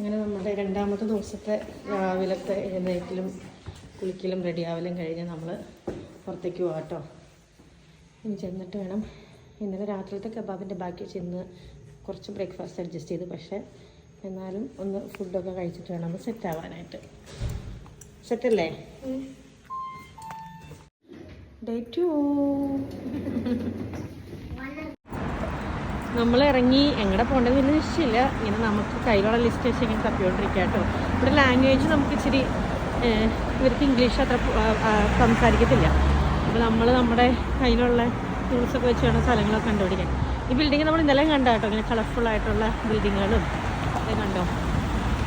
അങ്ങനെ നമ്മുടെ രണ്ടാമത്തെ ദിവസത്തെ രാവിലത്തെ എഴുന്നേൽക്കലും കുളിക്കലും റെഡിയാവലും കഴിഞ്ഞ് നമ്മൾ പുറത്തേക്ക് പോകാം കേട്ടോ. ഇനി ചെന്നിട്ട് വേണം. ഇന്നലെ രാത്രിയിലത്തെ കബാബിൻ്റെ ബാക്കി ചെന്ന് കുറച്ച് ബ്രേക്ക്ഫാസ്റ്റ് അഡ്ജസ്റ്റ് ചെയ്തു. പക്ഷേ എന്നാലും ഒന്ന് ഫുഡൊക്കെ കഴിച്ചിട്ട് വേണം ഒന്ന് സെറ്റ് ആവാനായിട്ട്. സെറ്റല്ലേ? ഡേ 2 നമ്മൾ ഇറങ്ങി. എങ്ങടെ പോകേണ്ടതെന്ന് നിശ്ചയില്ല. ഇങ്ങനെ നമുക്ക് കയ്യിലുള്ള ലിസ്റ്റ് വെച്ച് ഇങ്ങനെ തപ്പിക്കൊണ്ടിരിക്കുക കേട്ടോ. ഇവിടെ ലാംഗ്വേജ് നമുക്ക് ഇച്ചിരി ഇവർക്ക് ഇംഗ്ലീഷ് അത്ര സംസാരിക്കത്തില്ല. അപ്പോൾ നമ്മൾ നമ്മുടെ കയ്യിലുള്ള ടൂൾസൊക്കെ വെച്ച് വേണം സ്ഥലങ്ങളൊക്കെ കണ്ടുപിടിക്കാൻ. ഈ ബിൽഡിങ് നമ്മൾ ഇന്നലെ കണ്ട കേട്ടോ. ഇങ്ങനെ കളർഫുള്ളായിട്ടുള്ള ബിൽഡിങ്ങുകളും ഒക്കെ കണ്ടോ.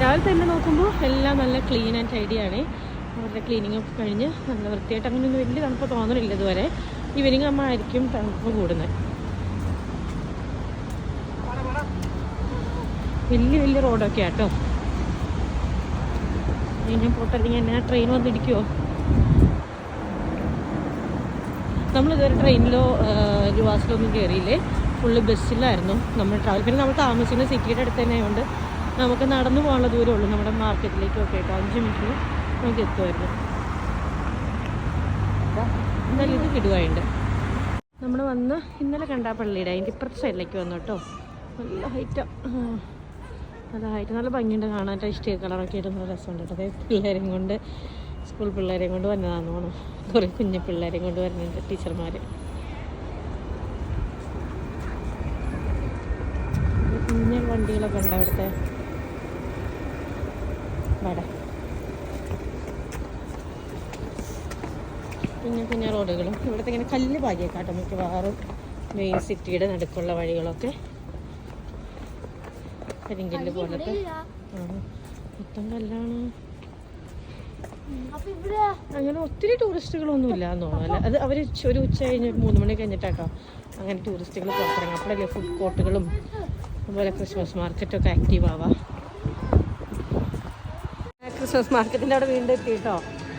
രാവിലെ തന്നെ നോക്കുമ്പോൾ എല്ലാം നല്ല ക്ലീൻ ആൻഡ് ടൈഡി ആണ്. അവരുടെ ക്ലീനിങ് ഒക്കെ കഴിഞ്ഞ് നല്ല വൃത്തിയായിട്ട് അങ്ങനെയൊന്നും വലിയ തണുപ്പ് തോന്നണില്ല ഇതുവരെ. ഈവനിങ് ആകുമ്പോഴായിരിക്കും തണുപ്പ് കൂടുന്നത്. വലിയ വലിയ റോഡൊക്കെ ആട്ടോ. ഇനി പോട്ടല്ലെങ്കിൽ എന്നെ ട്രെയിൻ വന്നിടിക്കുമോ? നമ്മളിതുവരെ ട്രെയിനിലോ ലുവാസിലോ ഒന്നും കയറിയില്ലേ. ഫുള്ള് ബസ്സിലായിരുന്നു നമ്മൾ ട്രാവൽ. പിന്നെ നമ്മൾ താമസിക്കുന്ന സിറ്റിയുടെ അടുത്ത് തന്നെ ആയതുകൊണ്ട് നമുക്ക് നടന്നു പോകാനുള്ള ദൂരമുള്ളൂ നമ്മുടെ മാർക്കറ്റിലേക്കൊക്കെ കേട്ടോ. 5 മിനിറ്റിൽ നമുക്ക് എത്തുമായിരുന്നു. എന്തായാലും ഇത് കിടുവായുണ്ട്. നമ്മൾ വന്ന് ഇന്നലെ കണ്ട പള്ളിയുടെ അതിൻ്റെ ഇപ്പുറത്തെ സൈഡിലേക്ക് വന്നു കേട്ടോ. നല്ല ഹൈറ്റാണ്. നല്ല ഹൈറ്റ്, നല്ല ഭംഗിയുണ്ട് കാണാൻ. ഇഷ്ടം കളറൊക്കെ ആയിട്ട് നല്ല രസമുണ്ട് കേട്ടോ. അതേ പിള്ളേരെയും കൊണ്ട്, സ്കൂൾ പിള്ളേരെയും കൊണ്ട് വന്നതാണെന്ന് തോന്നുന്നു. കുറേ കുഞ്ഞു പിള്ളേരെയും കൊണ്ട് വരുന്നുണ്ട് ടീച്ചർമാർ. കുഞ്ഞു വണ്ടികളൊക്കെ ഉണ്ട് അവിടുത്തെ. വട കുഞ്ഞു റോഡുകളും ഇവിടുത്തെ ഇങ്ങനെ കല്ല് ഭാഗ്യക്കാട്ടോ. മിക്കവാറും മെയിൻ സിറ്റിയുടെ നടുക്കുള്ള വഴികളൊക്കെ കരിങ്കല്ല് പോലത്തെ മൊത്തം കല്ലാണ്. അങ്ങനെ ഒത്തിരി ടൂറിസ്റ്റുകളൊന്നും ഇല്ല എന്ന് തോന്നുന്നു. അത് അവർ ഒരു ഉച്ച കഴിഞ്ഞ് 3 മണി കഴിഞ്ഞിട്ടാട്ടോ അങ്ങനെ ടൂറിസ്റ്റുകൾ പുറത്തിറങ്ങും. അപ്പോഴല്ലേ ഫുഡ് കോർട്ടുകളും അതുപോലെ ക്രിസ്മസ് മാർക്കറ്റൊക്കെ ആക്റ്റീവ് ആവാം. ക്രിസ്മസ് മാർക്കറ്റിൻ്റെ അവിടെ വീണ്ടും എത്തി കേട്ടോ.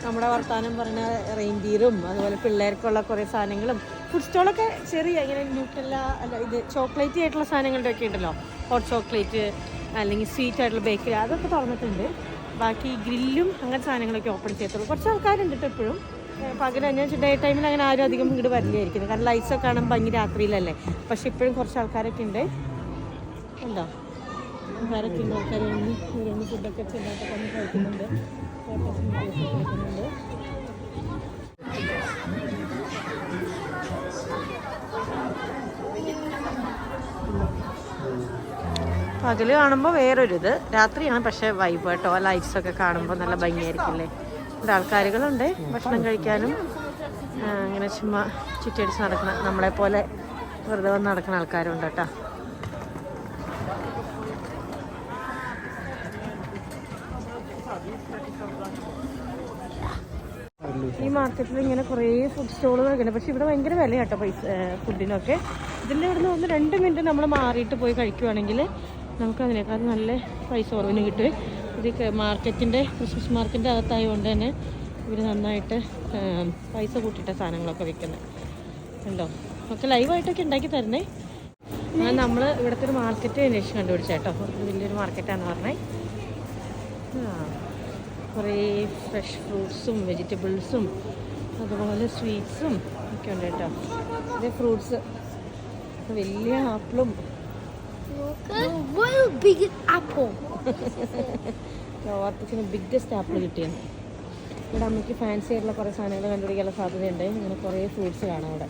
നമ്മുടെ വർത്താനം പറഞ്ഞ റെയിൻഡിയറും അതുപോലെ പിള്ളേർക്കുള്ള കുറേ സാധനങ്ങളും ഫുഡ് സ്റ്റോളൊക്കെ ചെറിയ ഇങ്ങനെ ന്യൂട്ടെല്ല അല്ല ഇത് ചോക്ലേറ്റ് ആയിട്ടുള്ള സാധനങ്ങളുടെ ഒക്കെ ഉണ്ടല്ലോ. ഹോട്ട് ചോക്ലേറ്റ് അല്ലെങ്കിൽ സ്വീറ്റ് ആയിട്ടുള്ള ബേക്കറി അതൊക്കെ തുറന്നിട്ടുണ്ട്. ബാക്കി ഗ്രില്ലും അങ്ങനത്തെ സാധനങ്ങളൊക്കെ ഓപ്പൺ ചെയ്യത്തുള്ളൂ. കുറച്ച് ആൾക്കാരുണ്ട് കേട്ടോ എപ്പോഴും. പകരം ഞാൻ ഡേ ടൈമിൽ അങ്ങനെ ആരും അധികം ഇങ്ങോട്ട് വരില്ലായിരിക്കുന്നത്. കാരണം ലൈറ്റ്സൊക്കെ കാണാൻ ഭംഗി രാത്രിയിലല്ലേ. പക്ഷെ ഇപ്പോഴും കുറച്ച് ആൾക്കാരൊക്കെ ഉണ്ട്. ഉണ്ടോ ആൾക്കാരൊക്കെ ഉണ്ട്. ആൾക്കാർ വന്ന് ഫുഡൊക്കെ ചെറുതായിട്ടൊക്കെ ഒന്ന് കഴിക്കുന്നുണ്ട്. കഴിക്കുന്നുണ്ട്. പകല് കാണുമ്പോൾ വേറൊരിത്, രാത്രിയാണ് പക്ഷേ വൈബ് കേട്ടോ. ആ ലൈറ്റ്സൊക്കെ കാണുമ്പോൾ നല്ല ഭംഗിയായിരിക്കില്ലേ. ഇവിടെ ആൾക്കാരുകളുണ്ട് ഭക്ഷണം കഴിക്കാനും. അങ്ങനെ ചുമ്മാ ചുറ്റടിച്ച് നടക്കുന്ന നമ്മളെപ്പോലെ വെറുതെ വന്ന് നടക്കുന്ന ആൾക്കാരുണ്ട് കേട്ടോ. ഈ മാർക്കറ്റിൽ ഇങ്ങനെ കുറേ ഫുഡ് സ്റ്റോളുകളൊക്കെ ഉണ്ട്. പക്ഷെ ഇവിടെ ഭയങ്കര വില കേട്ടോ ഫുഡിനൊക്കെ. ഇതിൻ്റെ ഇവിടെ നിന്ന് 2 മിനിറ്റ് നമ്മൾ മാറിയിട്ട് പോയി കഴിക്കുവാണെങ്കിൽ നമുക്ക് അതിനേക്കാൾ നല്ല പൈസ കുറവിന് കിട്ടും. ഇത് മാർക്കറ്റിൻ്റെ ക്രിസ്മസ് മാർക്കറ്റിൻ്റെ അകത്തായതുകൊണ്ട് തന്നെ ഇവർ നന്നായിട്ട് പൈസ കൂട്ടിയിട്ട സാധനങ്ങളൊക്കെ വിൽക്കുന്നത് ഉണ്ടോ. ഒക്കെ ലൈവായിട്ടൊക്കെ ഉണ്ടാക്കി തരുന്നേ. നമ്മൾ ഇവിടുത്തെ ഒരു മാർക്കറ്റ് അന്വേഷിച്ച് കണ്ടുപിടിച്ചേട്ടോ. വലിയൊരു മാർക്കറ്റാണെന്ന് പറഞ്ഞേ. കുറേ ഫ്രഷ് ഫ്രൂട്ട്സും വെജിറ്റബിൾസും അതുപോലെ സ്വീറ്റ്സും ഒക്കെ ഉണ്ട് കേട്ടോ. ഇത് ഫ്രൂട്ട്സ് വലിയ ആപ്പിളും ഓർത്തിച്ചിന് ബിഗ്ഗസ്റ്റ് ആപ്പിൾ കിട്ടിയത്. ഇവിടെ അമ്മയ്ക്ക് ഫാൻസി ആയിട്ടുള്ള കുറേ സാധനങ്ങൾ കണ്ടുപിടിക്കാനുള്ള സാധ്യതയുണ്ട്. ഇങ്ങനെ കുറേ ഫ്രൂട്ട്സ് കാണാം അവിടെ.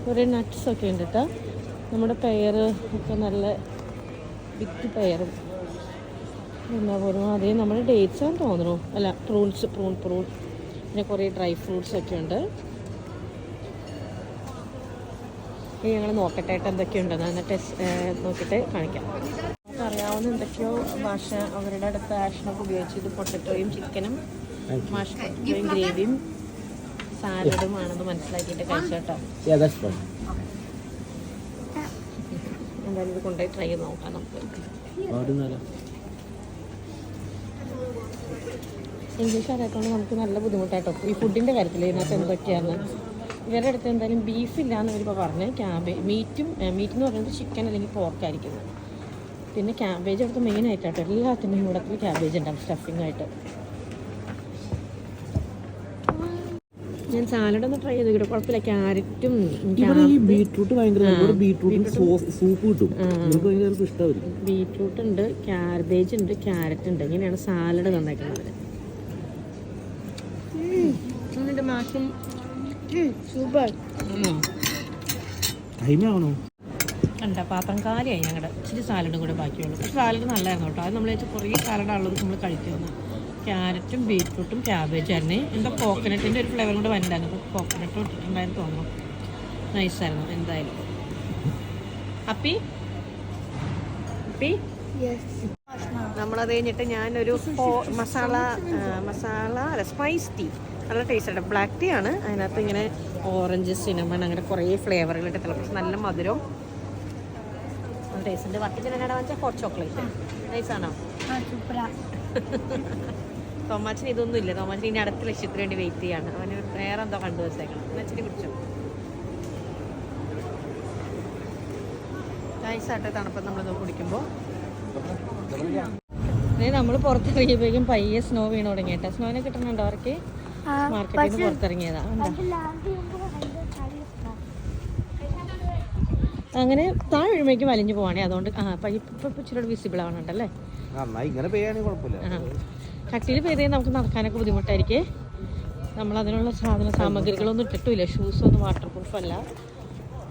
കുറേ നട്ട്സൊക്കെ ഉണ്ട് കേട്ടോ. നമ്മുടെ പെയർ ഒക്കെ നല്ല ബിഗ് പെയറും എന്താ പോലും. അതേ നമ്മുടെ ഡേറ്റ്സ് ആണെന്ന് തോന്നുന്നു. അല്ല പ്രൂൺസ് പ്രൂൺ പിന്നെ കുറേ ഡ്രൈ ഫ്രൂട്ട്സ് ഒക്കെ ഉണ്ട്. ഇനി ഞങ്ങൾ നോക്കട്ടെ എന്തൊക്കെയുണ്ടെന്ന്. എന്നിട്ട് നോക്കിയിട്ട് കാണിക്കാം. അറിയാവുന്ന എന്തൊക്കെയോ ഭാഷ അവരുടെ അടുത്ത് ആഷനൊക്കെ ഉപയോഗിച്ച് ഇത് പൊട്ടറ്റോയും ചിക്കനും മാഷ് പൊട്ടറ്റോയും ഗ്രേവിയും സാലഡും ആണെന്ന് മനസ്സിലാക്കിയിട്ട് കഴിച്ചോട്ടോ. എന്തായാലും ഇത് കൊണ്ടുപോയി ട്രൈ ചെയ്ത് നോക്കാം നമുക്ക്. ഇംഗ്ലീഷ് അറിയാത്തതുകൊണ്ട് നമുക്ക് നല്ല ബുദ്ധിമുട്ടായിട്ടോ ഈ ഫുഡിൻ്റെ കാര്യത്തിൽ. ഇതിനകത്ത് എന്തൊക്കെയാണ് ഇവരുടെ അടുത്ത് എന്തായാലും ബീഫില്ല എന്ന് ഇവരിപ്പോൾ പറഞ്ഞ്. മീറ്റ് എന്ന് പറയുന്നത് ചിക്കൻ അല്ലെങ്കിൽ പോർക്കായിരിക്കുന്നത്. പിന്നെ ക്യാബേജ് അടുത്ത് മെയിനായിട്ടാട്ടോ എല്ലാത്തിൻ്റെയും കൂടത്തിൽ ക്യാബേജ് ഉണ്ടാകും സ്റ്റഫിങ്ങായിട്ട്. ഞാൻ സാലഡ് ഒന്ന് ട്രൈ ചെയ്തു, കുഴപ്പമില്ല. ക്യാരറ്റും ബീട്രൂട്ട് ഉണ്ട്, ക്യാബേജ് ഉണ്ട്, ക്യാരറ്റ് ഉണ്ട്. ഇങ്ങനെയാണ് സാലഡ് തന്നേക്കുന്നത്. കണ്ട പാത്രം കാലിയായി ഞങ്ങളുടെ. ഇച്ചിരി സാലഡും കൂടെ ബാക്കിയുള്ളൂ. പക്ഷെ സാലഡ് നല്ലതായിരുന്നു കേട്ടോ. അത് നമ്മൾ കുറേ സാലഡാണുള്ളത് നമ്മൾ കഴിക്കുന്നു. ക്യാരറ്റും ബീറ്റ്റൂട്ടും ക്യാബേജായിരുന്നു. എന്താ കോക്കനട്ടിൻ്റെ ഒരു ഫ്ലേവർ കൂടെ വന്നിട്ടുണ്ടായിരുന്നു. അപ്പോൾ കോക്കനട്ട് ഇട്ടിട്ടുണ്ടായിരുന്നു തോന്നുന്നു. നൈസായിരുന്നു എന്തായാലും. അപ്പി നമ്മളത് കഴിഞ്ഞിട്ട് ഞാനൊരു മസാല അല്ല സ്പൈസ് ടീ, നല്ല ടേസ്റ്റ്. ബ്ലാക്ക് ടീ ആണ്. അതിനകത്ത് ഇങ്ങനെ ഓറഞ്ച്, സിനമൺ അങ്ങനെ കുറേ ഫ്ലേവറുകളിട്ട് തിളപ്പിച്ച് നല്ല മധുരം ടേസ്റ്റ് ഉണ്ട്. വർക്കിച്ചിന് എന്നാ വെച്ചാൽ ഹോട്ട് ചോക്ലേറ്റ്. നൈസാണോ? തോമാച്ചിന് ഇതൊന്നും ഇല്ല. തോമാച്ചിന് ഇനി അടുത്ത ലക്ഷ്യത്തിന് വേണ്ടി വെയിറ്റ് ചെയ്യാണ്. അവന് വേറെ എന്തോ കണ്ടു വെച്ചേക്കണം. എന്നുവെച്ചിട്ട് കുടിച്ചു. നൈസായിട്ട് തണുപ്പം നമ്മളിത് കുടിക്കുമ്പോൾ. നമ്മൾ പുറത്തിറങ്ങിയപ്പോഴേക്കും പയ്യെ സ്നോ വീണ് തുടങ്ങിയിട്ടാ. സ്നോനെ കിട്ടുന്നുണ്ടോ അവർക്ക്? മാർക്കറ്റിൽ നിന്ന് പുറത്തിറങ്ങിയതാ. അങ്ങനെ താഴെ വീഴുമ്പോഴേക്കും വലിഞ്ഞു പോവാണേ. അതുകൊണ്ട് ഇപ്പൊ ഇച്ചിരി വിസിബിൾ ആവണുണ്ടല്ലേ. കട്ടിയിൽ പെയ്തേ നമുക്ക് നടക്കാനൊക്കെ ബുദ്ധിമുട്ടായിരിക്കും. നമ്മളതിനുള്ള സാമഗ്രികളൊന്നും ഇട്ടിട്ടില്ല. ഷൂസൊന്നും വാട്ടർ പ്രൂഫ് അല്ല.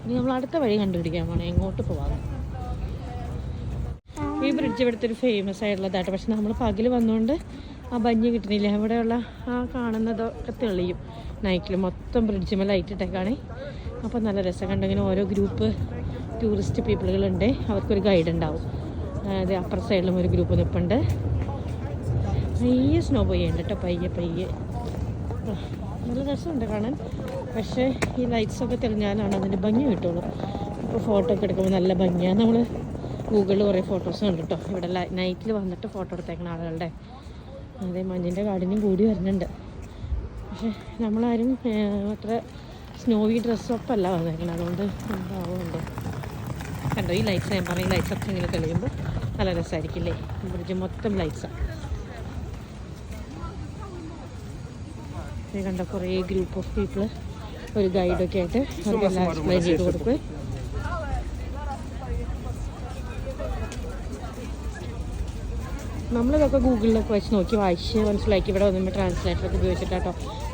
ഇനി നമ്മൾ അടുത്ത വഴി കണ്ടുപിടിക്കാൻ പോകണം എങ്ങോട്ട് പോകാം. ഈ ബ്രിഡ്ജ് ഇവിടുത്തെ ഒരു ഫേമസ് ആയിട്ടുള്ളതായിട്ട്. പക്ഷെ നമ്മൾ പകൽ വന്നുകൊണ്ട് ആ ഭംഗി കിട്ടുന്നില്ല. ഇവിടെയുള്ള ആ കാണുന്നതൊക്കെ തെളിയും നൈറ്റിൽ. മൊത്തം ബ്രിഡ്ജിമേ ലൈറ്റ് ഇട്ടേക്കാണേ. അപ്പോൾ നല്ല രസം കണ്ടിങ്ങനെ ഓരോ ഗ്രൂപ്പ് ടൂറിസ്റ്റ് പീപ്പിളുകളുണ്ട്. അവർക്കൊരു ഗൈഡ് ഉണ്ടാവും. അതായത് അപ്പുറ സൈഡിലും ഒരു ഗ്രൂപ്പ് നിൽപ്പുണ്ട്. പയ്യെ സ്നോ പെയ്യുന്നുണ്ട് കേട്ടോ. പയ്യെ നല്ല രസമുണ്ട് കാണാൻ. പക്ഷേ ഈ ലൈറ്റ്സൊക്കെ തെളിഞ്ഞാലാണ് അതിൻ്റെ ഭംഗി കിട്ടുള്ളൂ. ഇപ്പോൾ ഫോട്ടോ ഒക്കെ എടുക്കുമ്പോൾ നല്ല ഭംഗിയാണ്. നമ്മൾ ഗൂഗിളിൽ കുറേ ഫോട്ടോസ് കണ്ടിട്ടോ. ഇവിടെ നൈറ്റിൽ വന്നിട്ട് ഫോട്ടോ എടുത്തേക്കുന്ന ആളുകളുടെ. അതേ മഞ്ഞിൻ്റെ കാഠിന്യം കൂടി വരുന്നുണ്ട്. പക്ഷേ നമ്മളാരും അത്ര സ്നോവി ഡ്രസ്സൊക്കെ അല്ല വന്നേക്കണം. അതുകൊണ്ട് എന്താവുന്നുണ്ട് കണ്ടോ. ഈ ലൈറ്റ്സ് ഞാൻ പറഞ്ഞ ഈ ലൈറ്റ്സൊക്കെ ഇങ്ങനെ തെളിയുമ്പോൾ നല്ല രസമായിരിക്കില്ലേ. ബ്രിഡ്ജ് മൊത്തം ലൈറ്റ്സാണ്. കണ്ട കുറേ ഗ്രൂപ്പ് ഓഫ് പീപ്പിൾ ഒരു ഗൈഡൊക്കെ ആയിട്ട് അവർക്കെല്ലാം എക്സ്പ്ലെയിൻ ചെയ്ത് കൊടുക്കുക. നമ്മളിതൊക്കെ ഗൂഗിളിലൊക്കെ വെച്ച് നോക്കി വായിച്ച് മനസ്സിലാക്കി ഇവിടെ വന്നുമ്പോൾ ട്രാൻസ്ലേറ്ററൊക്കെ ഉപയോഗിച്ചിട്ടാട്ടോ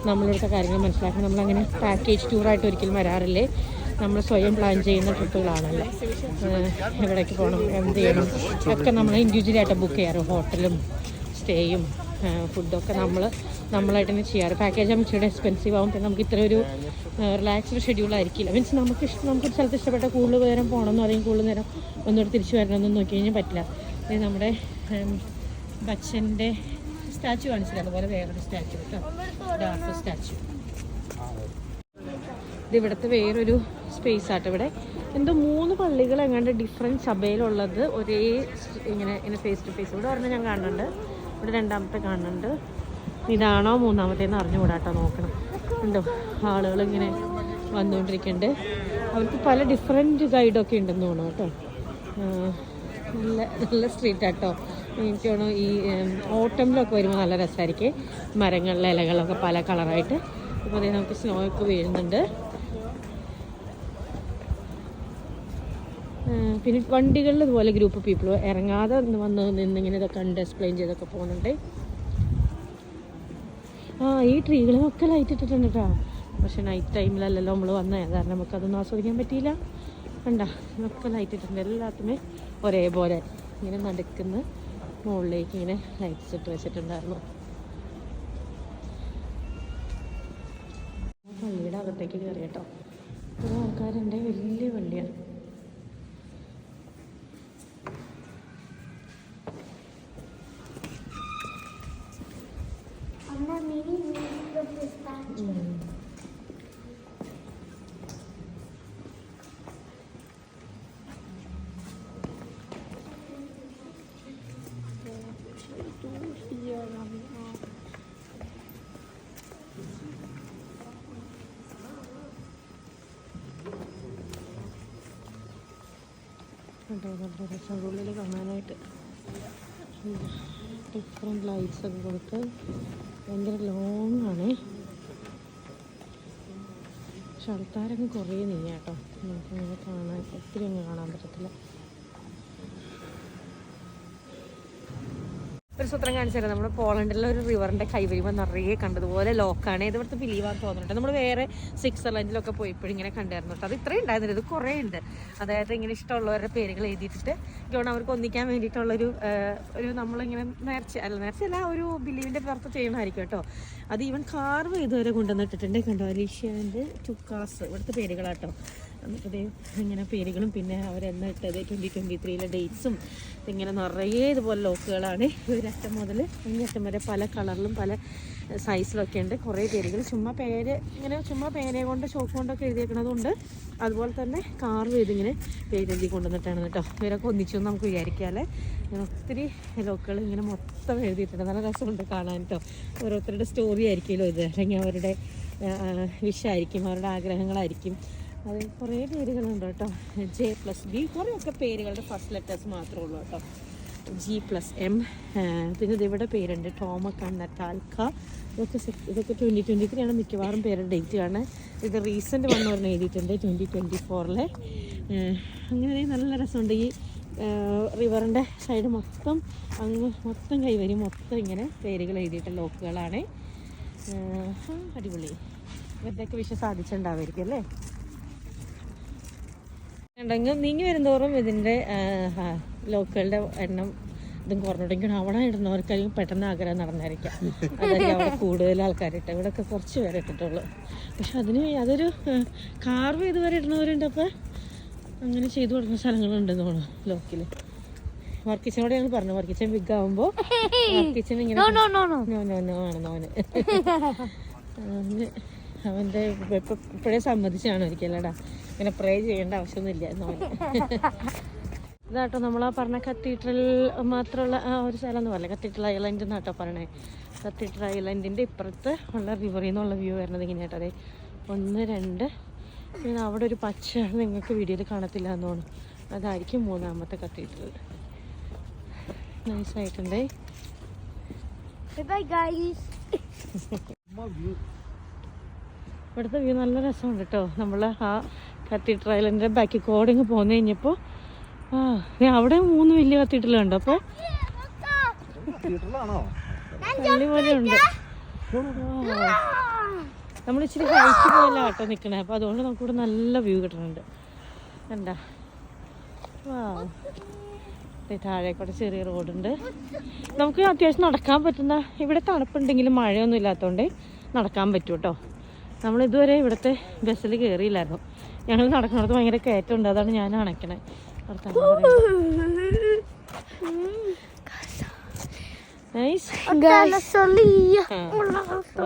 നമ്മളിവിടുത്തെ കാര്യങ്ങൾ മനസ്സിലാക്കി. നമ്മളങ്ങനെ പാക്കേജ് ടൂറായിട്ട് ഒരിക്കലും വരാറില്ലേ. നമ്മൾ സ്വയം പ്ലാൻ ചെയ്യുന്ന ട്രിപ്പുകളാണല്ലോ. എവിടേക്ക് പോകണം, എന്ത് ചെയ്യണം ഒക്കെ നമ്മൾ ഇൻഡിവിജ്വലായിട്ട് ബുക്ക് ചെയ്യാറ്. ഹോട്ടലും സ്റ്റേയും ഫുഡൊക്കെ നമ്മളായിട്ട് തന്നെ ചെയ്യാറ്. പാക്കേജ് ആകുമ്പോൾ ഇച്ചിരി എക്സ്പെൻസീവ് ആകും. പിന്നെ നമുക്ക് ഇത്ര ഒരു റിലാക്സ്ഡ് ഷെഡ്യൂളായിരിക്കില്ല. മീൻസ് നമുക്കൊരു സ്ഥലത്ത് ഇഷ്ടപ്പെട്ട കൂടുതൽ നേരം പോകണമെന്നോ അല്ലെങ്കിൽ കൂടുതൽ നേരം ഒന്നുകൂടെ തിരിച്ചു വരണമെന്നൊന്നും നോക്കി കഴിഞ്ഞാൽ പറ്റില്ല. ഇത് നമ്മുടെ ബച്ചൻ്റെ സ്റ്റാച്ചു കാണിച്ചില്ല. അതുപോലെ വേറൊരു സ്റ്റാച്ചു കേട്ടോ, ഡാർഫ് സ്റ്റാച്ചു. ഇത് ഇവിടുത്തെ വേറൊരു സ്പേസ് ആട്ടോ. ഇവിടെ എന്തോ 3 പള്ളികൾ എങ്ങാണ്ട് ഡിഫറെൻറ്റ് സഭയിലുള്ളത് ഒരേ ഇങ്ങനെ ഫേസ് ടു ഫേസ്. ഇവിടെ ഒരെണ്ണം ഞാൻ കാണുന്നുണ്ട്, ഇവിടെ രണ്ടാമത്തെ കാണുന്നുണ്ട്. ഇതാണോ മൂന്നാമത്തേന്ന് അറിഞ്ഞുകൂടാട്ടോ, നോക്കണം. ഉണ്ടോ ആളുകൾ ഇങ്ങനെ വന്നുകൊണ്ടിരിക്കുന്നുണ്ട്. അവർക്ക് പല ഡിഫറെൻറ്റ് ഗൈഡൊക്കെ ഉണ്ടെന്ന് തോന്നുന്നു കേട്ടോ. നല്ല സ്ട്രീറ്റാട്ടോ. എനിക്ക് തോന്നുന്നു ഈ ഓട്ടമിലൊക്കെ വരുമ്പോൾ നല്ല രസമായിരിക്കും. മരങ്ങളിലെ ഇലകളൊക്കെ പല കളറായിട്ട്. ഇപ്പോൾ അതേ നമുക്ക് സ്നോ ഒക്കെ വീഴുന്നുണ്ട്. പിന്നെ വണ്ടികളിൽ ഇതുപോലെ ഗ്രൂപ്പ് പീപ്പിൾ ഇറങ്ങാതെ നിന്നിങ്ങനെ ഇതൊക്കെ കണ്ട് എക്സ്പ്ലെയിൻ ചെയ്തൊക്കെ പോകുന്നുണ്ട്. ഈ ട്രീകളിലൊക്കെ ലൈറ്റ് ഇട്ടിട്ടുണ്ട് കേട്ടോ. പക്ഷെ നൈറ്റ് ടൈമിലല്ലല്ലോ നമ്മൾ വന്നത്, കാരണം നമുക്കതൊന്നും ആസ്വദിക്കാൻ പറ്റിയില്ല. കണ്ട ഇതൊക്കെ ലൈറ്റ് ഇട്ടിട്ടുണ്ട്. എല്ലാത്തിനുമേ ഒരേപോലെ ഇങ്ങനെ നടുക്കുന്ന മുകളിലേക്ക് ഇങ്ങനെ ലൈറ്റ്സ് ഇട്ട് വെച്ചിട്ടുണ്ടായിരുന്നു. പള്ളിയുടെ അകത്തേക്ക് കയറി കേട്ടോ. കുറേ ആൾക്കാരുണ്ട്. വലിയ പള്ളിയാണ്. കേട്ടോ നല്ല രസം ഉള്ളിൽ കാണാനായിട്ട്. ഡിഫറെൻറ്റ് ലൈറ്റ്സ് ഒക്കെ കൊടുത്ത് ഭയങ്കര ലോങ് ആണ്. പക്ഷെ ആൾക്കാരൊക്കെ കുറേ നീങ്ങാട്ടോ, നമുക്കങ്ങനെ കാണാൻ ഒത്തിരി അങ്ങ് കാണാൻ പറ്റത്തില്ല. ഒരു സൂത്രം കാണിച്ചു തരാം. നമ്മൾ പോളണ്ടിലെ ഒരു റിവറിൻ്റെ കൈവരിമ്പോൾ നിറയെ കണ്ടതുപോലെ ലോക്കാണ്. ഇത് ഇവിടുത്തെ ബിലീവാന്ന് തോന്നുന്നുണ്ട്. നമ്മൾ വേറെ സ്വിറ്റ്സർലൻഡിലൊക്കെ പോയപ്പോഴും ഇങ്ങനെ കണ്ടായിരുന്നു കേട്ടോ. അത് ഇത്രയും ഉണ്ടായിരുന്നില്ല, ഇത് കുറേ ഉണ്ട്. അതായത് ഇങ്ങനെ ഇഷ്ടമുള്ളവരുടെ പേരുകൾ എഴുതിയിട്ടിട്ട് ഗവൺ അവർക്ക് ഒന്നിക്കാൻ വേണ്ടിയിട്ടുള്ളൊരു നമ്മളിങ്ങനെ നേർച്ചയല്ല ഒരു ബിലീവിൻ്റെ പുറത്ത് ചെയ്യണമായിരിക്കും കേട്ടോ. അത് ഈവൻ കാർവ് ചെയ്തുവരെ കൊണ്ടുവന്നിട്ടിട്ടുണ്ട്. കണ്ടോ, അലീഷ്യാൻ്റെ ടുക്കാസ് ഇവിടുത്തെ പേരുകളാട്ടോ. എന്നിട്ടത് ഇങ്ങനെ പേരുകളും പിന്നെ അവരെന്നിട്ടത് 2023 ഡേറ്റ്സും ഇങ്ങനെ നിറയെ ഇതുപോലെ ലോക്കുകളാണ്. ഒരറ്റം മുതൽ അങ്ങേറ്റം വരെ പല കളറിലും പല സൈസിലൊക്കെ ഉണ്ട്. കുറേ പേരുകൾ ചുമ്മാ പേര് ഇങ്ങനെ ചുമ്മാ പേനയെ കൊണ്ട് ചോക്ക് കൊണ്ടൊക്കെ എഴുതിയേക്കണതുണ്ട്. അതുപോലെ തന്നെ കാർവ് ചെയ്തിങ്ങനെ പേരെഴുതി കൊണ്ടുവന്നിട്ടാണ് കേട്ടോ. ഇവരൊക്കെ ഒന്നിച്ചു നമുക്ക് വിചാരിക്കാമല്ലേ. ഇങ്ങനെ ഒത്തിരി ലോക്കുകൾ ഇങ്ങനെ മൊത്തം എഴുതിയിട്ടുണ്ട്. നല്ല രസമുണ്ട് കാണാൻ കേട്ടോ. ഓരോരുത്തരുടെ സ്റ്റോറി ആയിരിക്കുമല്ലോ ഇത്, അല്ലെങ്കിൽ അവരുടെ വിഷായിരിക്കും, അവരുടെ ആഗ്രഹങ്ങളായിരിക്കും. അത് കുറേ പേരുകളുണ്ട് കേട്ടോ. J+B കുറേയൊക്കെ പേരുകളുടെ ഫസ്റ്റ് ലെറ്റേഴ്സ് മാത്രമേ ഉള്ളൂ കേട്ടോ. G+M. പിന്നെ ഇതിവിടെ പേരുണ്ട് ടോമക്ക, നറ്റാൽക്ക. ഇതൊക്കെ 2023 ആണ് മിക്കവാറും പേരുടെ ഡേറ്റ് ആണ്. ഇത് റീസെൻ്റ് വന്ന് പറഞ്ഞ് എഴുതിയിട്ടുണ്ട് 2024. അങ്ങനെ നല്ല രസമുണ്ട്. ഈ റിവറിൻ്റെ സൈഡ് മൊത്തം മൊത്തം കൈവരി മൊത്തം ഇങ്ങനെ പേരുകൾ എഴുതിയിട്ട് ലോക്കുകളാണ്. അടിപൊളി. ഇവരുടെയൊക്കെ വിഷയം സാധിച്ചിട്ടുണ്ടാവുമായിരിക്കും അല്ലേ. ഉണ്ടെങ്കിൽ നീങ്ങി വരുന്നതോറും ഇതിൻ്റെ ലോക്കുകളുടെ എണ്ണം ഇതും കുറഞ്ഞിട്ടെങ്കിൽ അവിടെ ഇടുന്നവർക്കായിരിക്കും പെട്ടെന്ന് ആഗ്രഹം നടന്നായിരിക്കാം. അതായിരിക്കും അവിടെ കൂടുതൽ ആൾക്കാരിട്ട്. ഇവിടെയൊക്കെ കുറച്ച് പേരെ ഇട്ടിട്ടുള്ളൂ. പക്ഷെ അതൊരു കാർവ് ചെയ്ത് വരെ ഇടുന്നവരുണ്ട്. അപ്പോൾ അങ്ങനെ ചെയ്തു കൊടുക്കുന്ന സ്ഥലങ്ങളുണ്ടെന്ന് തോന്നുന്നു ലോക്കിൽ. വർക്കിച്ചനോട് ഞങ്ങൾ പറഞ്ഞു, വർക്കിച്ചൻ ബിഗ് ആകുമ്പോൾ വർക്കിച്ചൻ ഇങ്ങനെ ആണെന്ന് അവൻ്റെ ഇപ്പോഴേ സമ്മതിച്ചാണ് ഒരിക്കലടാ, ഇങ്ങനെ പ്രേ ചെയ്യേണ്ട ആവശ്യമൊന്നുമില്ല എന്നോന്. ഇതാട്ടോ നമ്മളാ പറഞ്ഞ കത്തീഡ്രൽ മാത്രമുള്ള ആ ഒരു സ്ഥലം എന്ന് പറഞ്ഞത് കത്തീഡ്രൽ ഐലൻഡ് എന്നാട്ടോ പറയണേ. കത്തീഡ്രൽ ഐലൻഡിൻ്റെ ഇപ്പുറത്ത് ഉള്ള റിവറിൽ നിന്നുള്ള വ്യൂ വരുന്നത് ഇങ്ങനെയാട്ടോ. അതെ 1, 2 പിന്നെ അവിടെ ഒരു പച്ച നിങ്ങൾക്ക് വീഡിയോയിൽ കാണത്തില്ല എന്ന് തോന്നുന്നു. അതായിരിക്കും 3ാമത്തെ കത്തീഡ്രൽ. നൈസായിട്ടുണ്ടേ. ഇവിടുത്തെ വ്യൂ നല്ല രസമുണ്ട് കേട്ടോ. നമ്മൾ ആ കത്തീഡ്രൽ ഐലൻഡിൻ്റെ ബാക്കി കോഡിങ് പോന്നു കഴിഞ്ഞപ്പോൾ അവിടെ 3 വലിയ കത്തീഡ്രലുണ്ട്. അപ്പോൾ പള്ളി പോലെ ഉണ്ട്. നമ്മൾ ഇച്ചിരി ഹൈറ്റ് പോലെ ആട്ടോ നിൽക്കണേ. അപ്പോൾ അതുകൊണ്ട് നമുക്കിവിടെ നല്ല വ്യൂ കിട്ടുന്നുണ്ട്. എന്താ താഴേക്കൂടെ ചെറിയ റോഡുണ്ട്. നമുക്ക് അത്യാവശ്യം നടക്കാൻ പറ്റുന്ന, ഇവിടെ തണുപ്പുണ്ടെങ്കിലും മഴയൊന്നും ഇല്ലാത്തതുകൊണ്ട് നടക്കാൻ പറ്റും കേട്ടോ. നമ്മളിതുവരെ ഇവിടുത്തെ ബസ്സിൽ കയറിയില്ലായിരുന്നു. ഞങ്ങൾ നടക്കുന്നത് ഭയങ്കര കയറ്റമുണ്ട്, അതാണ് ഞാൻ അണയ്ക്കണേ.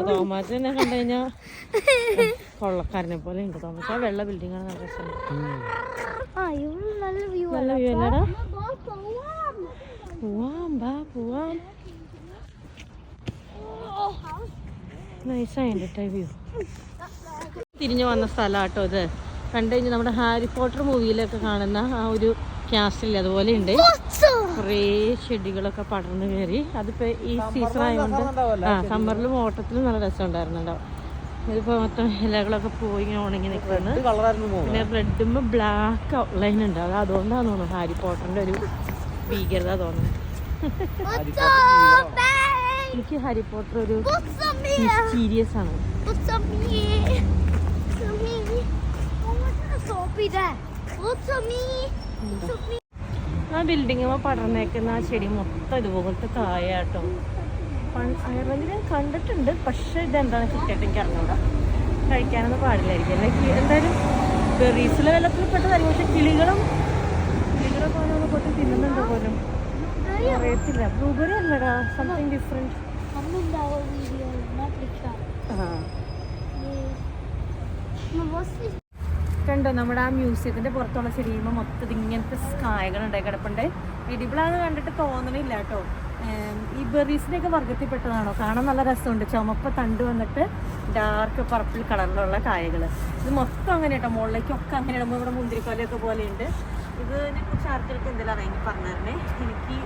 തോമാച്ചനെ കണ്ടു കഴിഞ്ഞാൽ കൊള്ളക്കാരനെ പോലെ ഉണ്ട്. തോമാച്ച വെള്ള ബിൽഡിംഗ് ആണ്. നല്ല രസമുണ്ട്. നല്ല വ്യൂ അല്ലടാ. പോവാം. നൈസായിട്ട് കേട്ടോ വ്യൂ. തിരിഞ്ഞു വന്ന സ്ഥലം കേട്ടോ ഇത്. കണ്ടു കഴിഞ്ഞാൽ നമ്മുടെ ഹാരി പോട്ടർ മൂവിയിലൊക്കെ കാണുന്ന ആ ഒരു ക്യാസ്റ്റിൽ അതുപോലെ ഉണ്ട്. കുറേ ചെടികളൊക്കെ പടർന്നു കയറി. അതിപ്പോൾ ഈ സീസൺ ആയതുകൊണ്ട് സമ്മറിലും ഓട്ടത്തിലും നല്ല രസം ഉണ്ടായിരുന്നുണ്ടാവും. ഇതിപ്പോൾ മൊത്തം ഇലകളൊക്കെ പോയി ഇങ്ങനെ ഉണങ്ങി നിൽക്കുന്നത്. പിന്നെ റെഡുമ്പോൾ ബ്ലാക്ക് ഔട്ട്ലൈൻ ഉണ്ട്. അത് അതുകൊണ്ടാണ് തോന്നുന്നു ഹാരി പോട്ടറിൻ്റെ ഒരു ഭീകരത തോന്നുന്നത്. എനിക്ക് ഹാരി പോട്ടർ ഒരു മിസ്റ്റീരിയസ് ആണ്. ആ ബിൽഡിങ് പടർന്നേക്കുന്ന ആ ചെടി മൊത്തം ഇതുപോലത്തെ കായാട്ടോ. അയർലൻഡിൽ ഞാൻ കണ്ടിട്ടുണ്ട്, പക്ഷെ ഇതെന്താണ് കൃത്യമായിട്ട് എനിക്ക് അറിഞ്ഞൂടാ. കഴിക്കാനൊന്നും പാടില്ലായിരിക്കും. അല്ലെങ്കിൽ എന്തായാലും ബെറീസിലെ വെള്ളത്തിൽ പെട്ടതായിരിക്കും. പക്ഷെ കിളികളൊക്കെ ഓരോന്ന് പൊട്ടി തിന്നുന്നുണ്ടോ പോലും അറിയത്തില്ല. ബ്ലൂബെറി അല്ലടാ, സംതിങ് ഡിഫറെന്റ്. കണ്ടോ നമ്മുടെ ആ മ്യൂസിയത്തിന്റെ പുറത്തുള്ള ചെടിയുമ്പോൾ മൊത്തത്തിൽ ഇങ്ങനത്തെ കായകൾ ഉണ്ടായി കിടപ്പുണ്ട്. എഡിബിളാന്ന് കണ്ടിട്ട് തോന്നണില്ല കേട്ടോ. ഈ ബെറീസിന്റെ ഒക്കെ വർഗത്തിൽപ്പെട്ടതാണോ? കാണാൻ നല്ല രസമുണ്ട്. ചുമപ്പ് തണ്ട് വന്നിട്ട് ഡാർക്ക് പർപ്പിൾ കളറിലുള്ള കായകൾ. ഇത് മൊത്തം അങ്ങനെ കേട്ടോ. മുകളിലേക്കൊക്കെ അങ്ങനെ ഇടുമ്പോൾ ഇവിടെ മുന്തിരിക്കൊലയൊക്കെ പോലെയുണ്ട്. ഇത് പക്ഷെ ആർക്കൊക്കെ എന്തെല്ലാം അറിയാമെങ്കിൽ പറഞ്ഞായിരുന്നേ. എനിക്ക്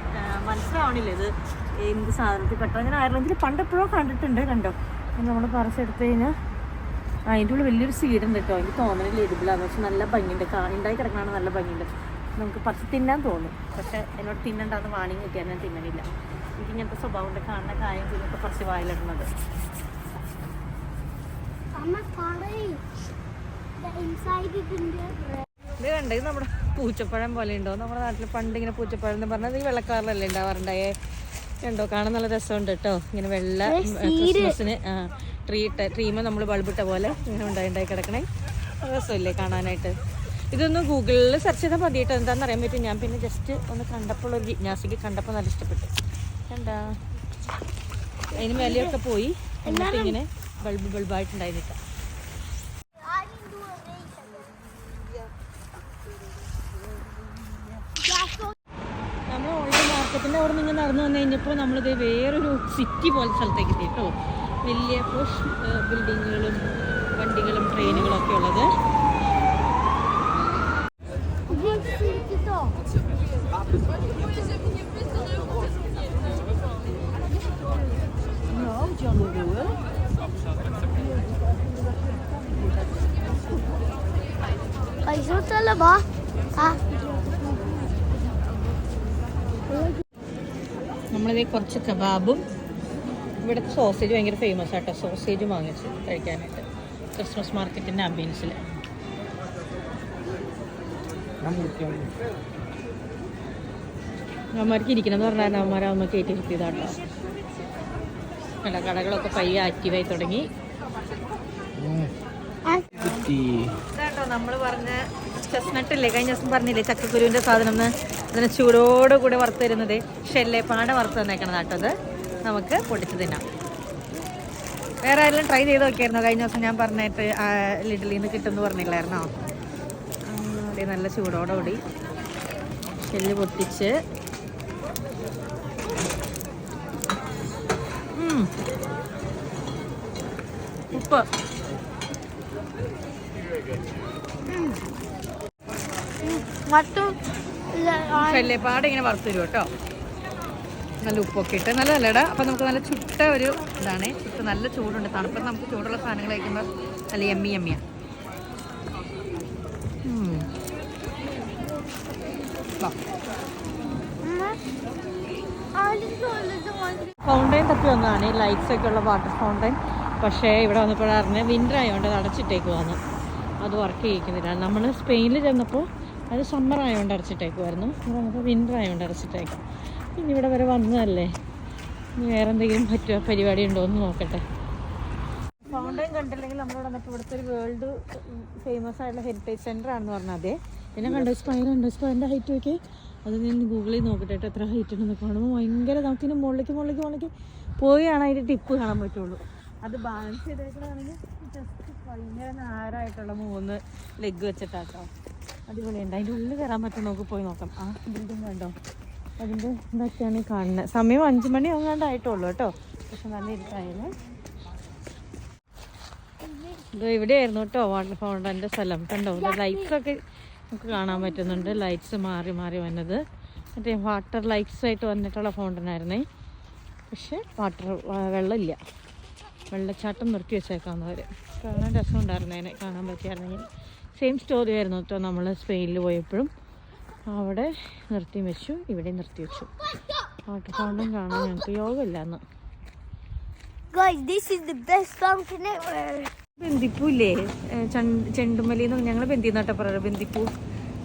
മനസ്സിലാവണില്ല ഇത് എന്ത് സാധനത്തിൽ പെട്ടോ. ഞാൻ അയർലൻഡിൽ പണ്ടെപ്പോഴോ കണ്ടിട്ടുണ്ട്. കണ്ടോ നമ്മൾ പറിച്ചെടുത്ത് കഴിഞ്ഞാൽ അതിൻ്റെ ഉള്ളിൽ വലിയൊരു സീഡുണ്ട് കേട്ടോ. എനിക്ക് തോന്നണില്ല എഡിബിളാണ്, പക്ഷെ നല്ല ഭംഗിയുണ്ട്. ഉണ്ടായി കിടക്കണതാണ് നല്ല ഭംഗിയുണ്ട്. നമുക്ക് പറിച്ച് തിന്നാൻ തോന്നും. പക്ഷെ എന്നോട് തിന്നണ്ടാന്ന് വാണിങ് കിട്ടിയാൽ ഞാൻ തിന്നണില്ല. എനിക്ക് ഇങ്ങനത്തെ സ്വഭാവം കൊണ്ട് കാണുന്ന കാര്യം തിന്നൊക്കെ പറിച്ച് വായിലിടുന്നത്. ഇത് കണ്ടോ, ഇത് നമ്മുടെ പൂച്ചപ്പഴം പോലെ ഉണ്ടോ? നമ്മുടെ നാട്ടിൽ പണ്ട് ഇങ്ങനെ പൂച്ചപ്പഴം എന്ന് പറഞ്ഞാൽ ഈ വെള്ളക്കാറിലല്ലേ ഉണ്ടാവാറുണ്ടായേ. കണ്ടോ, കാണാൻ നല്ല രസമുണ്ട് കേട്ടോ. ഇങ്ങനെ വെള്ള ക്രിസ്മസിന് ട്രീമ നമ്മൾ ബൾബിട്ട പോലെ ഇങ്ങനെ ഉണ്ടായി കിടക്കണേ. രസമില്ലേ കാണാനായിട്ട്? ഇതൊന്ന് ഗൂഗിളിൽ സെർച്ച് ചെയ്താൽ മതിയിട്ട് എന്താണെന്ന് അറിയാൻ പറ്റും. ഞാൻ പിന്നെ ജസ്റ്റ് ഒന്ന് കണ്ടപ്പോൾ ഒരു ജിജ്ഞാസയ്ക്ക് കണ്ടപ്പോൾ നല്ല ഇഷ്ടപ്പെട്ടു. കണ്ടാ, അതിന് മേലെയൊക്കെ പോയി എന്നിട്ട് ഇങ്ങനെ ബൾബായിട്ടുണ്ടായി നിൽക്കാം. നമ്മൾ ഓൾഡ് മാർക്കറ്റിൻ്റെ അവിടെ നിന്ന് ഇങ്ങനെ നടന്നു വന്നു കഴിഞ്ഞപ്പോൾ നമ്മളിത് വേറൊരു സിറ്റി പോലെ സ്ഥലത്തേക്ക് എത്തി കേട്ടോ. വലിയ പോഷ് ബിൽഡിങ്ങുകളും വണ്ടികളും ട്രെയിനുകളും ഒക്കെ ഉള്ളത്. നമ്മളിത് കുറച്ച് കബാബും ഇവിടുത്തെ സോസേജ് ഭയങ്കര ഫേമസ് ആട്ടോ. സോസേജ് വാങ്ങിച്ചു കഴിക്കാനായിട്ട് ക്രിസ്മസ് മാർക്കറ്റിൻ്റെ ആംബിയൻസിൽ. അമ്മമാർക്ക് ഇരിക്കണം എന്ന് പറഞ്ഞാൽ അമ്മമാരെ കയറ്റി ഇരുത്തിയതാട്ടോ. അല്ല, കടകളൊക്കെ പയ്യെ ആക്റ്റീവായി തുടങ്ങി. ഇതാട്ടോ നമ്മൾ പറഞ്ഞ ചെസ്നട്ടില്ലേ, കഴിഞ്ഞ ദിവസം പറഞ്ഞില്ലേ ചക്കക്കുരുവിൻ്റെ സാധനം എന്ന്. അതിന് ചൂടോടുകൂടി വറുത്ത് തരുന്നത് ഷെല്ലേപ്പാട വറുത്ത് തന്നേക്കണതാട്ടോ. അത് നമുക്ക് പൊടിച്ച് തിന്നാം. വേറെ ആരെങ്കിലും ട്രൈ ചെയ്ത് നോക്കിയായിരുന്നോ? കഴിഞ്ഞ ദിവസം ഞാൻ പറഞ്ഞിട്ട് ലിറ്റിലിൽ നിന്ന് കിട്ടുമെന്ന് പറഞ്ഞില്ലായിരുന്നോ? അവിടെ നല്ല ചൂടോടുകൂടി ഷെല്ല് പൊട്ടിച്ച് ഉപ്പ് ഷെല്ലേപ്പാട് ഇങ്ങനെ വറുത്ത് തരും കേട്ടോ. നല്ല ഉപ്പൊക്കെ ഇട്ട് നല്ലതല്ലേടാ. അപ്പം നമുക്ക് നല്ല ചുട്ട ഒരു ഇതാണ്. ചുട്ട് നല്ല ചൂടുണ്ട്. തണുപ്പം നമുക്ക് ചൂടുള്ള സാധനങ്ങൾ കഴിക്കുമ്പോൾ നല്ല യമ്മിയാണ്. ഫൗണ്ടൈൻ തപ്പി വന്നതാണ്, ലൈറ്റ്സ് ഒക്കെ ഉള്ള വാട്ടർ ഫൗണ്ടൈൻ. പക്ഷേ ഇവിടെ വന്നപ്പോഴാണ് വിൻ്റർ ആയതുകൊണ്ട് അത് അടച്ചിട്ടേക്കുവാണ്. അത് വർക്ക് ചെയ്യിക്കുന്നില്ല. നമ്മൾ സ്പെയിനിൽ ചെന്നപ്പോൾ അത് സമ്മർ ആയതുകൊണ്ട് അടച്ചിട്ടേക്കുമായിരുന്നു. ഇവിടെ വന്നപ്പോൾ വിൻ്റർ ആയതുകൊണ്ട് അടച്ചിട്ടേക്കാം. ഇനി ഇവിടെ വരെ വന്നതല്ലേ, ഇനി വേറെ എന്തെങ്കിലും പരിപാടി ഉണ്ടോ എന്ന് നോക്കട്ടെ. ഫൗണ്ടൈൻ കണ്ടില്ലെങ്കിൽ നമ്മളിവിടെ വന്നപ്പോൾ ഇവിടുത്തെ ഒരു വേൾഡ് ഫേമസ് ആയിട്ടുള്ള ഹെറിറ്റേജ് സെൻ്റർ ആണെന്ന് പറഞ്ഞാൽ അതെ. പിന്നെ കണ്ടോ സ്പൈനുണ്ട്. സ്പൈൻ്റെ ഹൈറ്റ് ഒക്കെ അത് ഞാൻ ഗൂഗിളിൽ നോക്കട്ടെ എത്ര ഹൈറ്റ് ഉണ്ടെന്ന്. കാണുമ്പോൾ ഭയങ്കര നമുക്കിന് മുകളിലേക്ക് പോയാണ് അതിൻ്റെ ടിപ്പ് കാണാൻ പറ്റുള്ളൂ. അത് ബാലൻസ് ചെയ്തേക്കണമെങ്കിൽ ജസ്റ്റ് ഭയങ്കര നാരായിട്ടുള്ള 3 ലെഗ് വെച്ചിട്ടാട്ടോ. അടിപൊളിയുണ്ട്. അതിൻ്റെ ഉള്ളിൽ കയറാൻ പറ്റും. നമുക്ക് പോയി നോക്കാം. ആ ബിൽഡിംഗ് കണ്ടോ, അതിൻ്റെ ഇതൊക്കെയാണ് ഈ കാണുന്നത്. സമയം 5 മണി അങ്ങാണ്ടായിട്ടുള്ളൂ കേട്ടോ. പക്ഷെ നല്ല ഇരുട്ടായാലും ഇത് ഇവിടെയായിരുന്നു കേട്ടോ വാട്ടർ ഫൗണ്ടൻ്റെ സ്ഥലം. കണ്ടോ, ലൈറ്റ്സൊക്കെ നമുക്ക് കാണാൻ പറ്റുന്നുണ്ട്. ലൈറ്റ്സ് മാറി വന്നത് മറ്റേ വാട്ടർ ലൈറ്റ്സ് ആയിട്ട് വന്നിട്ടുള്ള ഫൗണ്ടനായിരുന്നേ. പക്ഷെ വെള്ളമില്ല. വെള്ളച്ചാട്ടം നിർത്തി വെച്ചേക്കാവുന്നവർ. കാണാൻ രസമുണ്ടായിരുന്നതിനെ കാണാൻ പറ്റിയായിരുന്നെങ്കിൽ. സെയിം സ്റ്റോറി ആയിരുന്നു കേട്ടോ നമ്മൾ സ്പെയിനിൽ പോയപ്പോഴും. അവിടെ നിർത്തി വെച്ചു, ഇവിടെ നിർത്തി വെച്ചു. വാട്ടർ ഫൗണ്ടൻ കാണാൻ ഞങ്ങൾക്ക് യോഗമില്ല അന്ന്. ബന്ദിപ്പൂ ഇല്ലേ, ചെണ്ടുമല്ലിന്ന് ഞങ്ങൾ ബന്ദിന്നാട്ടോ പറയാറ്. ബന്ദിപ്പൂ.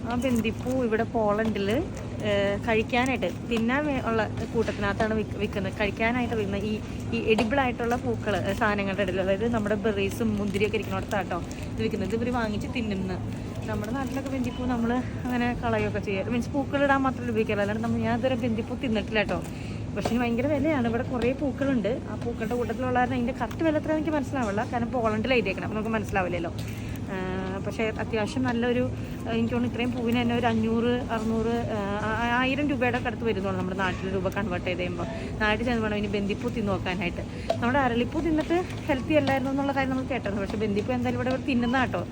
ആ ബന്ദിപ്പൂ ഇവിടെ പോളണ്ടിൽ കഴിക്കാനായിട്ട് തിന്നാൻ ഉള്ള കൂട്ടത്തിനകത്താണ് വിൽക്കുന്നത്. കഴിക്കാനായിട്ട് വിൽക്കുന്ന ഈ എഡിബിളായിട്ടുള്ള പൂക്കൾ സാധനങ്ങളുടെ ഇടയിൽ, അതായത് നമ്മുടെ ബെറീസും മുന്തിരിയൊക്കെ ഇരിക്കുന്നിടത്താട്ടോ ഇത് വിൽക്കുന്നത്. ഇവർ വാങ്ങിച്ച് തിന്നുന്നു. നമ്മുടെ നാട്ടിലൊക്കെ ബന്ദിപ്പൂ നമ്മൾ അങ്ങനെ കളയുകയൊക്കെ ചെയ്യുക. മീൻസ് പൂക്കളിടാൻ മാത്രമല്ല ഉപയോഗിക്കാറ്. അല്ലാണ്ട് ഞാൻ ഇതുവരെ ബന്ദിപ്പൂ തിന്നിട്ടില്ല കേട്ടോ. പക്ഷേ ഭയങ്കര വിലയാണ്. ഇവിടെ കുറേ പൂക്കളുണ്ട്. ആ പൂക്കളുടെ കൂട്ടത്തിലുള്ള അതിൻ്റെ കറക്റ്റ് വില എത്ര എനിക്ക് മനസ്സിലാവില്ല. കാരണം പോളണ്ടിൽ എഴുതിയേക്കണം, അപ്പോൾ നമുക്ക് മനസ്സിലാവില്ലല്ലോ. പക്ഷേ അത്യാവശ്യം നല്ലൊരു, എനിക്ക് തോന്നുന്നു ഇത്രയും പൂവിന് തന്നെ ഒരു 500, 600, 1000 രൂപയുടെ അടുത്ത് വരുന്നുള്ളൂ നമ്മുടെ നാട്ടിൽ രൂപ കൺവേർട്ട് ചെയ്ത് കഴിയുമ്പോൾ. നാട്ടിൽ ചെന്ന് വേണം ഇനി ബന്ദിപ്പൂ തിന്ന് നോക്കാനായിട്ട്. നമ്മുടെ അരളിപ്പൂ തിന്നിട്ട് ഹെൽത്തി അല്ലായിരുന്നു എന്നുള്ള കാര്യം നമ്മൾ കേട്ടത്. പക്ഷേ ബന്ദിപ്പൂ എന്തായാലും ഇവിടെ തിന്നുന്ന കേട്ടോ.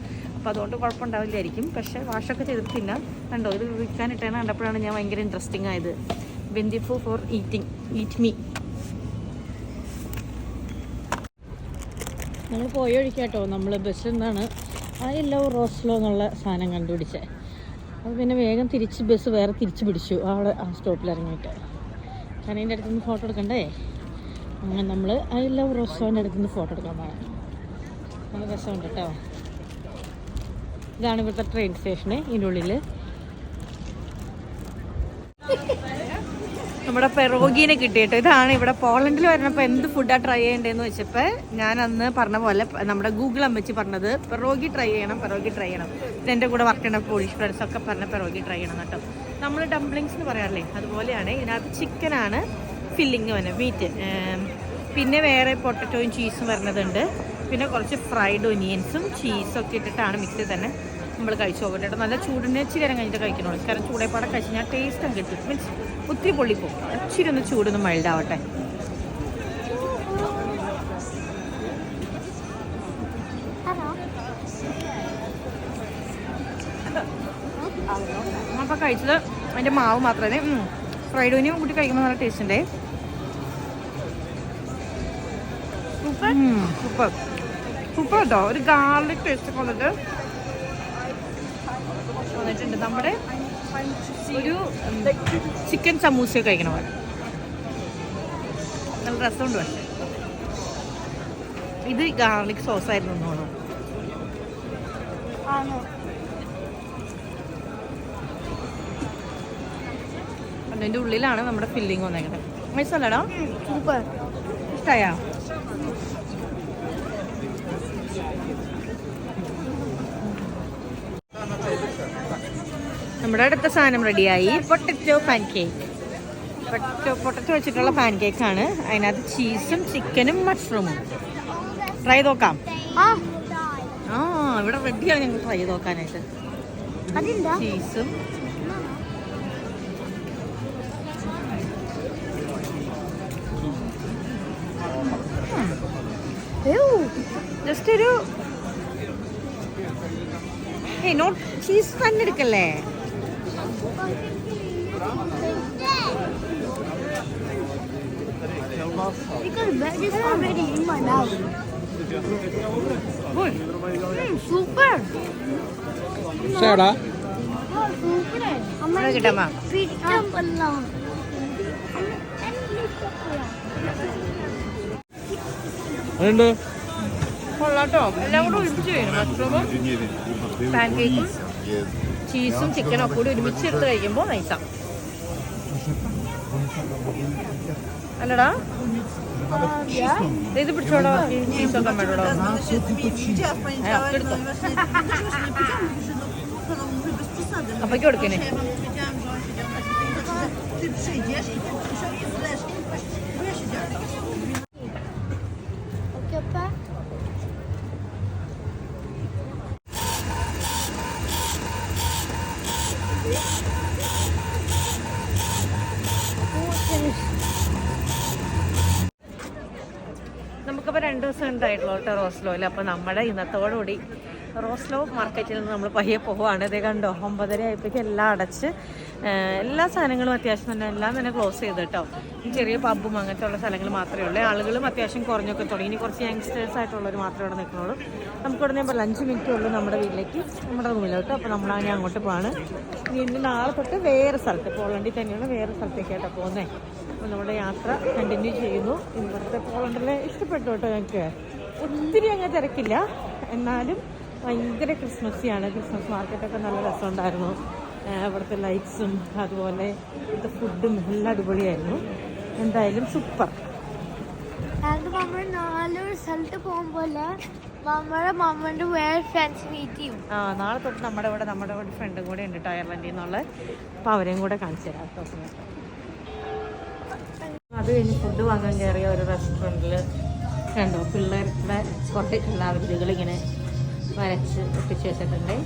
അപ്പോൾ അതുകൊണ്ട് കുഴപ്പമുണ്ടാവില്ലായിരിക്കും. പക്ഷേ വാഷൊക്കെ ചെയ്തിട്ടില്ല. കണ്ടോ, ഇത് വിൽക്കാനിട്ടാണ് കണ്ടപ്പോഴാണ് ഞാൻ ഭയങ്കര ഇൻട്രസ്റ്റിംഗ് ആയത്. ബെന്തിഫു ഫോർ ഈറ്റ് മീ. നമ്മൾ പോയ വഴിക്കാട്ടോ നമ്മൾ ബസ്സിൽ നിന്നാണ് ഐ ലവ് റോസ്ലോ എന്നുള്ള സാധനം കണ്ടുപിടിച്ചത്. അപ്പോൾ പിന്നെ വേഗം തിരിച്ച് ബസ് വേറെ തിരിച്ച് പിടിച്ചു അവിടെ ആ സ്റ്റോപ്പിൽ ഇറങ്ങിയിട്ട്. കാരണം ഇതിൻ്റെ അടുത്തുനിന്ന് ഫോട്ടോ എടുക്കണ്ടേ. അങ്ങനെ നമ്മൾ ഐ ലവ് റോസ്ലോൻ്റെ അടുത്തുനിന്ന് ഫോട്ടോ എടുക്കാൻ പോകണം. നല്ല രസമുണ്ട് കേട്ടോ. ഇതാണ് ഇവിടുത്തെ ട്രെയിൻ സ്റ്റേഷന്. ഇതിൻ്റെ ഉള്ളിൽ നമ്മുടെ പെറോഗീനെ കിട്ടിയിട്ടോ. ഇതാണ് ഇവിടെ പോളണ്ടിൽ വരുന്നപ്പോൾ എന്ത് ഫുഡാണ് ട്രൈ ചെയ്യേണ്ടതെന്ന് വെച്ചപ്പോൾ ഞാൻ അന്ന് പറഞ്ഞ പോലെ നമ്മുടെ ഗൂഗിൾ അമ്മച്ചി പറഞ്ഞത് പെറോഗി ട്രൈ ചെയ്യണം. എൻ്റെ കൂടെ വർക്ക് ചെയ്യുന്ന പോളിഷ് ഫ്രണ്ട്സൊക്കെ പറഞ്ഞ പെറോഗി ട്രൈ ചെയ്യണം കേട്ടോ. നമ്മൾ ഡംപ്ലിങ്സ് എന്ന് പറയാറില്ലേ, അതുപോലെയാണ്. ഇതിനകത്ത് ചിക്കനാണ് ഫില്ലിങ് വരുന്നത്, മീറ്റ്. പിന്നെ വേറെ പൊട്ടറ്റോയും ചീസും വരുന്നതുണ്ട്. പിന്നെ കുറച്ച് ഫ്രൈഡ് ഒനിയൻസും ചീസൊക്കെ ഇട്ടിട്ടാണ് മിക്സ് തന്നെ നമ്മൾ കഴിച്ചു പോകട്ടെ കേട്ടോ. നല്ല ചൂടിനെ ഇച്ചിരി നേരം കഴിഞ്ഞിട്ട് കഴിക്കണോ. കാരണം ചൂടേപ്പാടെ കഴിച്ച് ഞാൻ ടേസ്റ്റും കിട്ടും. മീൻസ് ഒത്തിരി പൊള്ളിപ്പോവും. ഇച്ചിരി ഒന്ന് ചൂടൊന്ന് മൈൽഡാവട്ടെ. അപ്പോൾ കഴിച്ചത് അതിൻ്റെ മാവ് മാത്രമേ. ഫ്രൈഡ് ഒനിയൻ കൂട്ടി കഴിക്കുമ്പോൾ നല്ല ടേസ്റ്റ് ഉണ്ട്. സൂപ്പർ കേട്ടോ. ഒരു ഗാർലിക് ടേസ്റ്റ് കൊണ്ടിട്ട് വന്നിട്ടുണ്ട്. നമ്മുടെ ഒരു ചിക്കൻ സമൂസ കഴിക്കണ പോലെ നല്ല രസമുണ്ട്. പക്ഷേ ഇത് ഗാർലിക് സോസായിരുന്നു തോന്നുന്നു. അതിൻ്റെ ഉള്ളിലാണ് നമ്മുടെ ഫില്ലിങ് വന്നേക്കുന്നത്. മൈസല്ലടാ സൂപ്പർ. ഇഷ്ടമായോ? നമ്മുടെ അടുത്ത സാധനം റെഡിയായി. Potato pan cake. പൊട്ടറ്റോ വെച്ചിട്ടുള്ള പാൻ കേക്കാണ്. അതിനകത്ത് ചീസും ചിക്കനും മഷ്റൂമും. ട്രൈ നോക്കാം. ഇവിടെ റെഡിയാണ് ഞങ്ങൾ ട്രൈ നോക്കാനായിട്ട്. ചീസും ജസ്റ്റ് ഒരു നോട്ട് ചീസ് തന്നെ എടുക്കല്ലേ. Because bread is already in my mouth. Good. Super. Sarah. Oh, super. Ada kita mah. Pitam Allah. അതുണ്ട്. കൊള്ളാട്ടോ. എല്ലാം കൂടെ ഒരുമിച്ച് കഴിക്കണം. മഷ്റൂമും പാൻ കേക്കും ചീസും ചിക്കനും ഒക്കെ കൂടി ഒരുമിച്ച് എടുത്ത് കഴിക്കുമ്പോൾ നൈസാണ്. അല്ലടാ ഇത് പിടിച്ചോടോ. ചീസൊക്കെ വേണ്ടോടോ. എടുത്തോ. അപ്പൊക്ക് കൊടുക്കണേ. Okay, pa. നമുക്കിപ്പോൾ 2 ദിവസം ഉണ്ടായിട്ടുള്ളൂ കേട്ടോ റോസ്ലോയിൽ. അപ്പോൾ നമ്മുടെ ഇന്നത്തോടുകൂടി റോസ്ലോ മാർക്കറ്റിൽ നിന്ന് നമ്മൾ പയ്യെ പോവുകയാണ്. ഇതേ കണ്ടോ, 9:30 ആയപ്പോഴേക്കും എല്ലാം അടച്ച്. എല്ലാ സാധനങ്ങളും അത്യാവശ്യം തന്നെ എല്ലാം തന്നെ ക്ലോസ് ചെയ്ത് കേട്ടോ. ചെറിയ പബ്ബും അങ്ങനത്തെ ഉള്ള സ്ഥലങ്ങൾ മാത്രമേ ഉള്ളൂ. ആളുകളും അത്യാവശ്യം കുറഞ്ഞൊക്കെ തുടങ്ങി. ഇനി കുറച്ച് യങ്സ്റ്റേഴ്സ് ആയിട്ടുള്ളവർ മാത്രമേ ഇവിടെ നിൽക്കുന്നുള്ളൂ. നമുക്കിവിടെ നിന്ന് 5 മിനിറ്റേ ഉള്ളൂ നമ്മുടെ വീട്ടിലേക്ക്, നമ്മുടെ റൂമിലോട്ട്. അപ്പോൾ നമ്മളങ്ങനെ അങ്ങോട്ട് പോവാണ്. ഇനി നാളെ തൊട്ട് വേറെ സ്ഥലത്ത്, പോളണ്ടിൽ തന്നെയാണ് വേറെ സ്ഥലത്തേക്കായിട്ടാണ് പോകുന്നത്. അപ്പോൾ നമ്മുടെ യാത്ര കണ്ടിന്യൂ ചെയ്യുന്നു. ഇവിടുത്തെ പോളണ്ടിലെ ഇഷ്ടപ്പെട്ടു കേട്ടോ ഞങ്ങൾക്ക്. ഒത്തിരി അങ്ങ് തിരക്കില്ല, എന്നാലും ഭയങ്കര ക്രിസ്മസിയാണ്. ക്രിസ്മസ് മാർക്കറ്റൊക്കെ നല്ല രസമുണ്ടായിരുന്നു. ഇവിടുത്തെ ലൈറ്റ്സും അതുപോലെ ഇവിടുത്തെ ഫുഡും എല്ലാം അടിപൊളിയായിരുന്നു. എന്തായാലും സൂപ്പർ. നമ്മൾ 4 സ്ഥലത്ത് പോകുമ്പോലെ നമ്മുടെ വേറെ ഫ്രണ്ട്സ് മീറ്റ് ചെയ്യും. നാളെ തൊട്ട് നമ്മുടെ ഒരു ഫ്രണ്ടും കൂടെ ഉണ്ട് അയർലൻഡിൽ നിന്നുള്ള. അപ്പോൾ അവരെയും കൂടെ കാണിച്ചു തരാം കേട്ടോ. അത് കഴിഞ്ഞ് ഫുഡ് വാങ്ങാൻ കയറിയ ഒരു റെസ്റ്റോറൻറ്റിൽ കണ്ടോ പിള്ളേരുടെ കുറേ കലാവിരുതുകളിങ്ങനെ വരച്ച് ഒട്ടിച്ച് വെച്ചിട്ടുണ്ട്.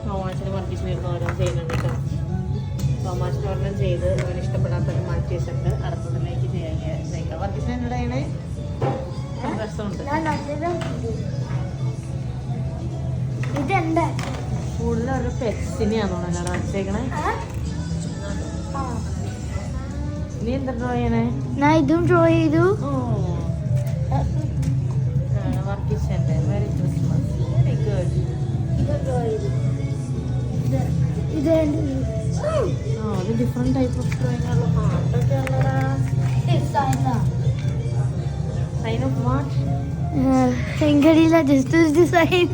തോമാച്ചിന് വർക്കിച്ചിരുന്ന് ഓരോന്നും ചെയ്യുന്നുണ്ട് കേട്ടോ. തോമാച്ചിന് ഒരെണ്ണം ചെയ്ത് അവന് ഇഷ്ടപ്പെടാത്തൊരു മാറ്റി വെച്ചിട്ടുണ്ട്. അടുത്തതിലേക്ക് ചെയ്യാൻ വർക്കിച്ചിന് എന്നോട് ചെയ്യണേ രസമുണ്ട്. ഇത് ഓരോ പെറ്റ്സിനെയാണോ വരച്ചേക്കണേ? നീ എന്താ ഡ്രോ ചെയ്യണേ? ഞാൻ ഇതും ഡ്രോ ചെയ്തു. വർക്കിഷന്റെ വെരി ക്രിസ്മസ്, വെരി ഗുഡ്. അത് ഡിഫറെന്റ് ടൈപ്പ് ഓഫ് ഡ്രോയിങ് ആണല്ലോ. ഹാർട്ടൊക്കെ ഉള്ളതാ. Sign of what? എനിക്കറിയില്ല, ജസ്റ്റ് ഒരു ഡിസൈൻ.